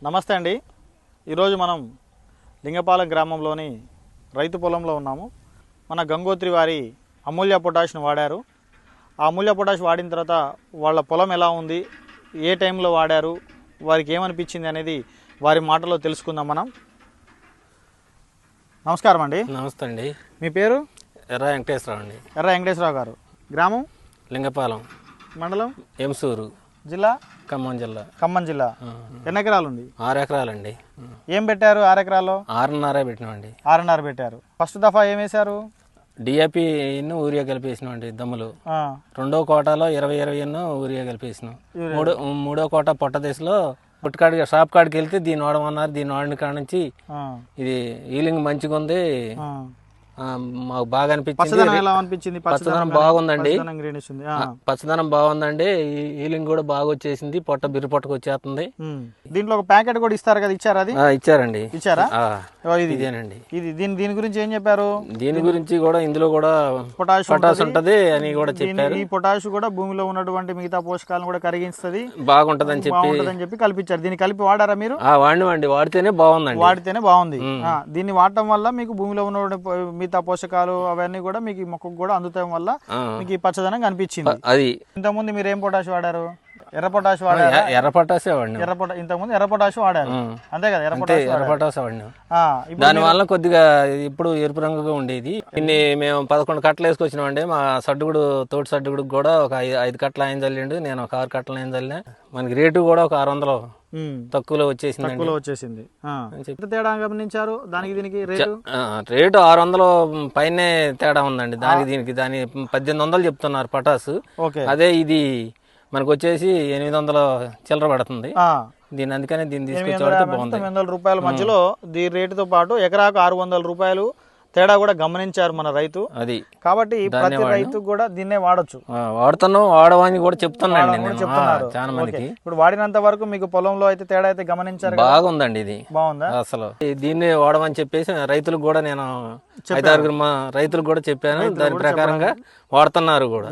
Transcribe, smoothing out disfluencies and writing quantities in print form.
నమస్తే అండి. ఈరోజు మనం లింగపాలెం గ్రామంలోని రైతు పొలంలో ఉన్నాము. మన గంగోత్రి వారి అమూల్య పొటాష్ను వాడారు. ఆ అమూల్య పొటాష్ వాడిన తర్వాత వాళ్ళ పొలం ఎలా ఉంది, ఏ టైంలో వాడారు, వారికి ఏమనిపించింది అనేది వారి మాటలో తెలుసుకుందాం మనం. నమస్కారం అండి. నమస్తే అండి. మీ పేరు? ఎర్ర వెంకటేశ్వరరావు అండి. ఎర్ర వెంకటేశ్వరరావు గారు. గ్రామం? లింగపాలెం, మండలం? ఎంసూరు, జిల్లా? ఖమ్మం జిల్లా. ఖమ్మం జిల్లా. ఎన్ని ఎకరాలు ఉంది? 6 ఎకరాలండి. ఏం పెట్టారు 6 ఎకరాల్లో? 6.5 పెట్టినామండి. 6.5 పెట్టారు. ఫస్ట్ దఫా ఏం వేశారు? డిఏపి ఊరియా కలిపేసినామండి దమ్ములు. రెండో కోటాలో 20 ఊరియా కలిపేసినాం. మూడో కోట పొట్ట దశలో పుట్టుకాడికి షాప్ కాడికి వెళ్తే దీన్ని వాడమన్నారు. దీన్ని వాడిన కాడ నుంచి ఇది హీలింగ్ మంచిగా ఉంది, మాకు బాగా అనిపించింది. ఎలా అనిపించింది? పచ్చదనం బాగుందండి. గ్రీనిష్ ఉంది. పచ్చదనం బాగుందండి. హీలింగ్ కూడా బాగా వచ్చేసింది. పొట్ట బిర్రు పొట్టకు వచ్చేస్తుంది. దీంట్లో ఒక ప్యాకెట్ కూడా ఇస్తారు కదా, ఇచ్చారా? అది ఇచ్చారండి. ఇచ్చారా? ఇదేనండి. దీని గురించి ఏం చెప్పారు? దీని గురించి కూడా ఇందులో కూడా పొటాష్ ఉంటది అని కూడా చెప్పారు. ఈ పొటాష్ కూడా భూమిలో ఉన్నటువంటి మిగతా పోషకాలను కూడా కరిగిస్తుంది, బాగుంటదని చెప్పి కల్పించారు. దీన్ని కలిపి వాడారా మీరు? వాడినవండి. వాడితేనే బాగుందండి. వాడితేనే బాగుంది. దీన్ని వాడటం వల్ల మీకు భూమిలో ఉన్న మిగతా పోషకాలు అవన్నీ కూడా మీకు మొక్కకు కూడా అందుతాం వల్ల మీకు ఈ పచ్చదనం కనిపించింది. అది ఇంతకుముందు మీరు ఏం పొటాష్ వాడారు? ఎర్ర పొటాష్ వాడారు. ఎర్ర పొటాసే వాడినాం. ఇంతకుముందు ఎర్ర పొటాష్ వాడారు, అంతే కదా? ఎర్ర పొటాసే వాడినాం. దాని వల్ల కొద్దిగా ఇప్పుడు ఎరుపు రంగుగా ఉండేది. ఇన్ని మేము 11 కట్టలు వేసుకొచ్చినామండి. మా సడ్డుగుడు తోటి సడ్డుగుడికి కూడా ఒక 5 కట్టలు ఆయన చల్లిండు, నేను ఒక 6 కట్టలు ఆయన చల్లినా. మనకి రేటు కూడా ఒక 600 తక్కువలో వచ్చేసింది. ఎంత తేడా గమనించారు దానికి దీనికి? రేటు 600 పైనే తేడా ఉందండి. దానికి దీనికి 1800 చెప్తున్నారు పటాసు. అదే ఇది మనకు వచ్చేసి 800 చిల్లర పడుతుంది. అందుకనే దీన్ని తీసుకొచ్చి బాగుంది. 900 రూపాయల మధ్యలో దీని రేటుతో పాటు ఎకరాకు 600 రూపాయలు తేడా కూడా గమనించారు మన రైతు. అది కాబట్టి ప్రతి రైతు కూడా దీన్నే వాడొచ్చు. వాడవని కూడా చెప్తున్నాను చాలా మందికి. ఇప్పుడు వాడినంత వరకు మీకు పొలంలో అయితే తేడా అయితే గమనించారు. బాగుంది. ఇది బాగుందా? అసలు దీన్ని వాడమని చెప్పేసి రైతులకు కూడా నేను 5-6 రైతులకు కూడా చెప్పాను. దాని ప్రకారంగా వాడుతున్నారు కూడా.